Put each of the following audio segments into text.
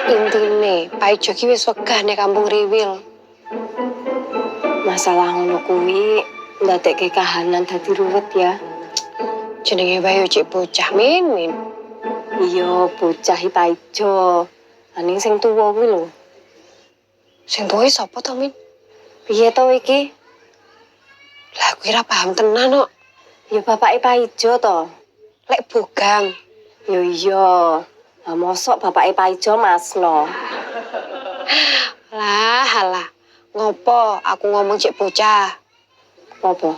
Intine, Pak Ijo ki wis wegah nek Kampung Riwil. Masalah ngono kuwi ndadekke kahanan dadi ruwet ya. Jenenge wae yo cek bocah Min. Iya, bocah Pak Ijo. Aning sing tuwa kuwi lho. Sing tuwa sapa to, Min? Piye to iki? Lah kuwi ra paham tenan kok. Ya bapake Pak Ijo to. Lek Bogang. Yo iya. Lah mosok bapake Pak Ijo Masno. Lah. Ngopo aku ngomong cek bocah? Apa?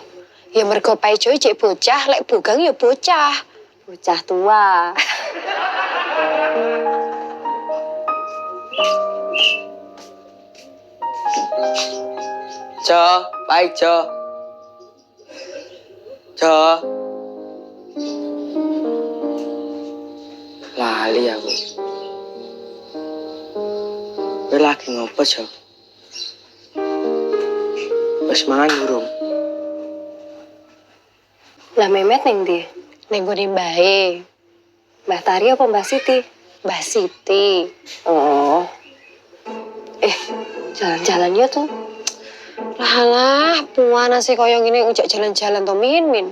Ya mergo Pak Ijo cek bocah, lek Bogang ya bocah. Bocah tua. Jo, Pak Ijo. Jo. Lali aku. Kowe lagi ngopo, Jo? Wis mangan durung? Lah Memet ning ndi? Ning gone mbae, Mbah Tari apa Mbah Siti? Mbah Siti. Oh. Jalan-jalan ya tuh. Lah, puana sih koyo ngene ujak jalan-jalan to Min.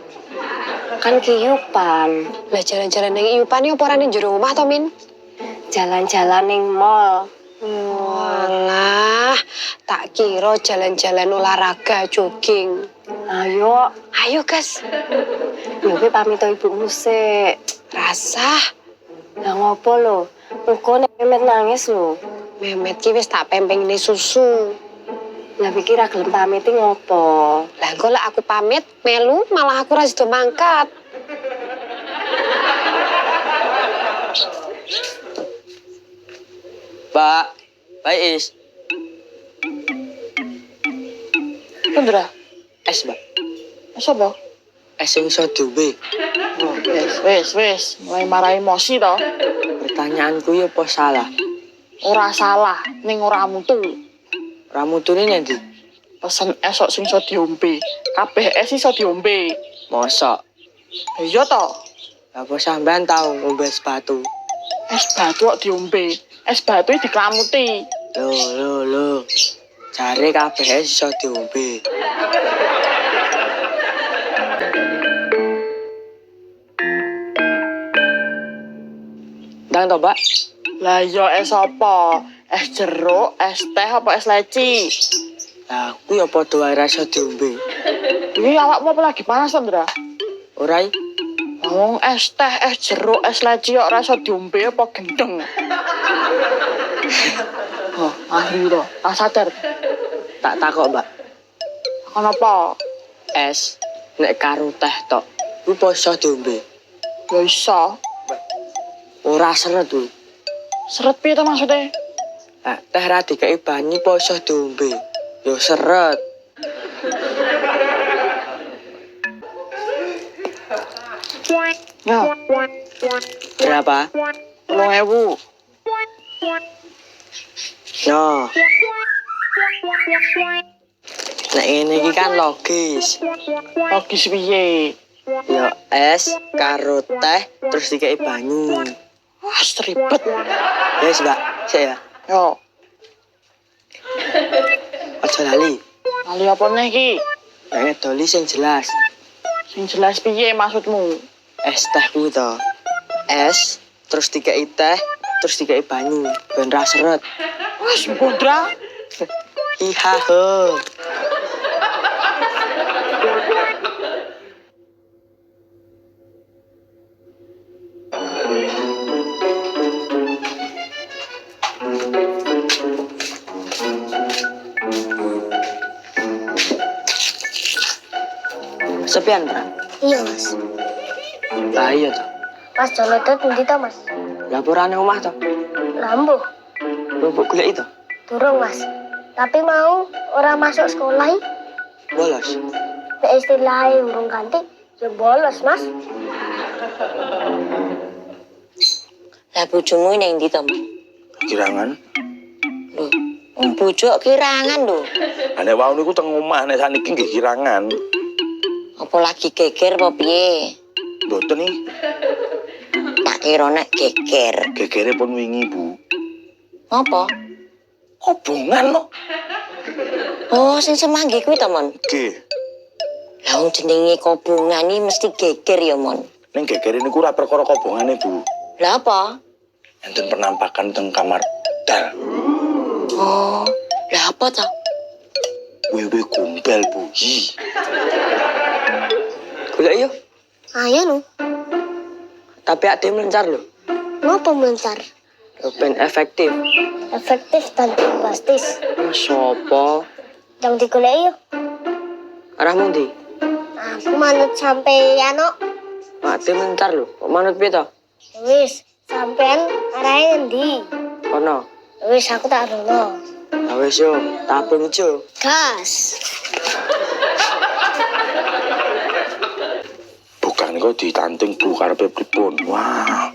Kan kiyupan. Lah jalan-jalan ning Iupan iki apa ora ning jero omah to Min? Jalan-jalan ning mall. Walah, tak kira jalan-jalan olahraga jogging. Ayo, Gas. yo kowe pamit to ibumu sik. Rasah, Lah ngopo lho? Engko nek Memet nangis lho. Memet ki wis tak pempengne susu. Lah pikir ra gelem pamit ngopo? Lah engko lek aku pamit melu malah aku ra sido mangkat. Pak Is. Kendra, Es, Mbak. sapa? Es sing iso diombe. Wis, mulai marah emosi to. Pertanyaanku ya apa salah? Ora salah, ning ora mutu. Ramutune nang ndi? Pesen esok sing iso diombe. Kabeh es iso diombe. Mosok. Iya to. Apa sampean tau ngombe es batu? Es batu kok diombe. Es batu diklamuti. Loh. Jare kabeh es iso diombe. Ndang to, Mbak? Lah iya es apa? Es jeruk, es teh apa es leci? Lah, kuwi ya padha wae ra iso diombe. Ini awakmu apa lagi panas, Ndra? Ora i? Ngomong es teh, es jeruk, es leci kok ora iso diombe apa gendeng? Oh, ahli to. Tak sadar. Tak takok, Mbak. Kenapa? Es nek karo teh tok. Kuwi apa iso diombe? Ya iso. Ora seret kuwi. Seret piye to maksudnya? Lah, teh ra dikei banyu apa iso diombe? Yo seret. Ya, Berapa? 10.000. Yo. Nek ngene iki kan logis. Logis piye? Yo es karo teh terus dikei banyu. Wah, ribet. Wes, Mbak. Sik ya. Yo, Aja lali. kali apa nih ki? Nek doli sing jelas. Sing jelas piye maksudmu? Es teh kuwi to. Es terus dikei teh terus dikei banyu ben ra seret. Wah, Bundra. Ihaho. Sepian, Bra? Iya mas. Lah iya to. Mas Jonathan nanti to mas. Laporane omah to. Lambuh. Bubuk golek itu. Durung mas. Tapi mau orang masuk sekolah Bolos. nek istilahnya urung ganti ya bolos mas. Lah bojomu ning ndi to? Kirangan. Lho, bojo kirangan lho. Nek wau niku teng omah nek saniki nggih kirangan. Apa lagi geger apa piye? Mboten iki. Tak kira nek geger. Gegere pun wingi, Bu. Apa? Kobongan no. Oh, sing semanggi kuwi to, Mon. Ge, Lah wong jenenge kobongan iki mesti geger ya, Mon. ning geger niku ora perkara kobongane, Bu. Lah apa? Enten penampakan teng kamar hotel. Oh, lah apa to? Wewe gombel, Bu. Hi. Golek yo. Ayo no. Tapi ade melencar lho. Ngapa melencar? Ben efektif. Efektif dan bombastis. Sopo? Yang digoleki yo. Arah mundi. Aku manut sampeyan no. Ade melencar lho. Kok manut piye to? Wis, sampean arahe endi? Kono. Wis aku tak rono. Ah wis yo, tabung ijo. Gas. Bukan niku ditanting Bu karepe pripun. Wah,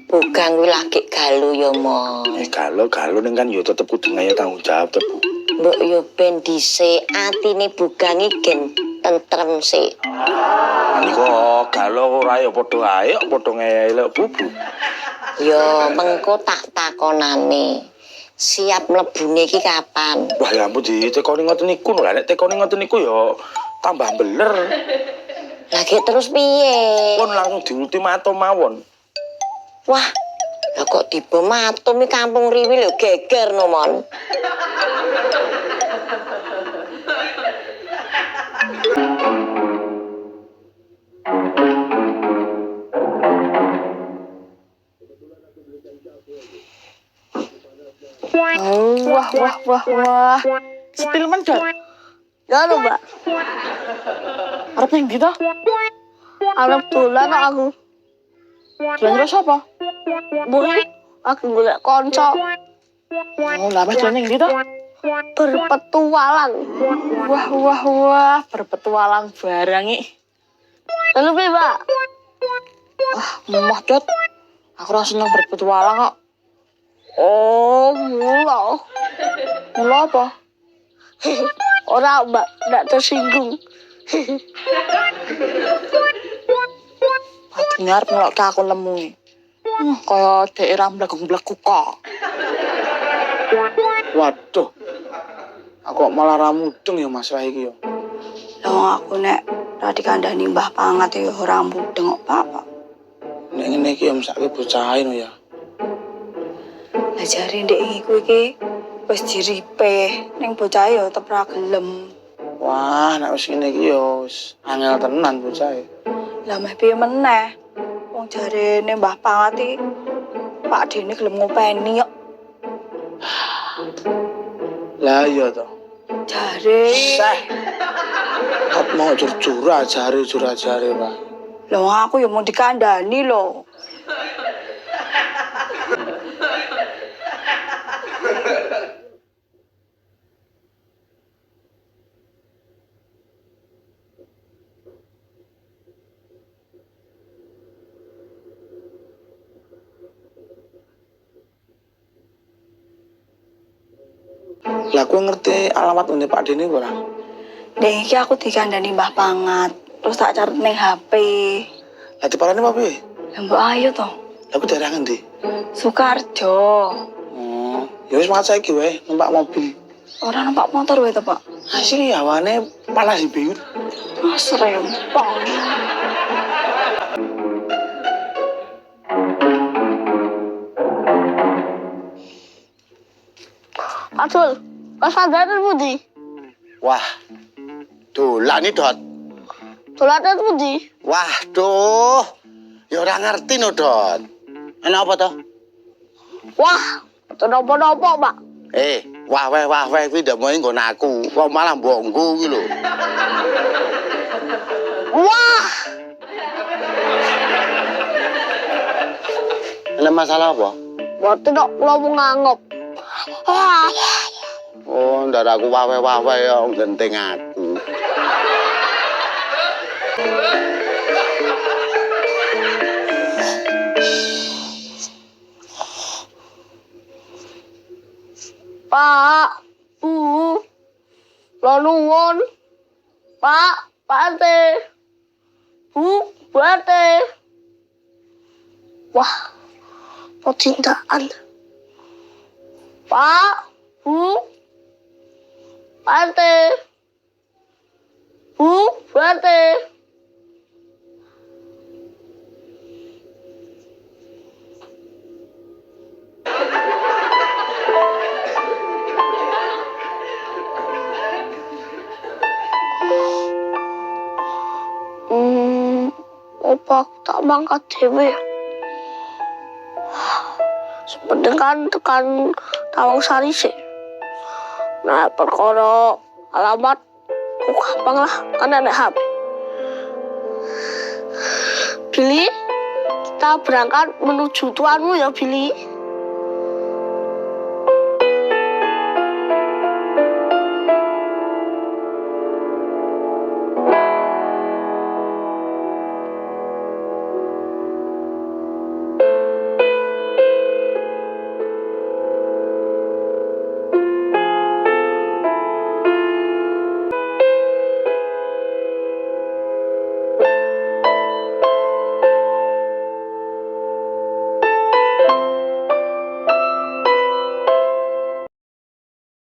Bukan kuwi lagi galu ya, Mon. galo ning kan yo tetep kudu ngaya tanggung jawab to, Bu. Mbok yo ben dhisik atine bugang iki gen tentrem sik. Niku galo ora ya padha ae, padha ngaya lek Bu. Yo mengko tak takonane. Siap mlebune iki kapan? Wah ya ampun ditekoni ngoten niku lho. Nek tekoni ngoten niku ya tambah beler. Lagi terus piye? Pun langsung diultimatum mawon. Wah, lah kok tiba matum iki kampung riwi lho geger no, Mon. Wah. Sepil mendot. Ya no, Mbak. Arep ning ndi to? Arep dolan aku. Dolan karo sapa? Boleh aku golek kanca Oh, lah wis dolan ning ndi to? berpetualang. Wah, berpetualang barang iki. Lalu piye, Mbak? Moh dot. Aku ora seneng berpetualang kok. Oh, mula. Mula apa? Ora, Mbak, ndak tersinggung. Dengar ngelokke aku lemu iki. Kaya daerah mlegung-mlegung kok. Waduh. Aku kok malah ra mudeng ya masalah iki ya. Lah aku nek ra dikandani Mbah Pangat ya ora mudeng kok Bapak. Nek ngene iki ya mesake bocahe no ya. Lah jare ndek iku iki wis diripe ning bocah ya tetep ra gelem. Wah, nek wis ngene iki ya wis angel tenan bocahe. Lah meh piye meneh? Wong jarene Mbah Pangat iki Pak Dene gelem ngopeni kok. Lah iya to. Jare Seh. Kok mau jur-jura jare Pak. lho aku ya mau dikandani lho. Lah kowe ngerti alamat unde Pak Dene ora? Ndek iki aku dikandani Mbah Pangat. Terus tak catet ning HP. Lah diparani apa piye? Lah mbok ayo to. Lah aku daerah ngendi? Sukarjo. Oh, ya wis mangkat saiki wae numpak mobil. Ora numpak motor wae to, Pak. Asli hawane panas di biut. Mas rempong. Atul, pas sadar budi. Wah, dolan nih Dot. Dolan budi. Waduh, ya ora ngerti no Dot. Enak apa toh? Wah, itu nopo-nopo, Pak. Wah weh, kuwi ndak mau nggon aku. Kok malah mbonggo kuwi lho. Wah, Ada masalah apa? waktu dok lo mau nganggep. Wah, Oh, ndak aku wah weh ya genting aku. Pak, lo nuwun. Pak Ate. Bu Ate. Wah, percintaan. Pak, Bu, Pak RT. Bu, Bu RT. Opa tak mangkat dewe. Sepenting kan tekan Tawang Sari sih. Nah, perkara alamat gampang lah, kan ada HP. Billy, kita berangkat menuju tuanmu ya, Billy.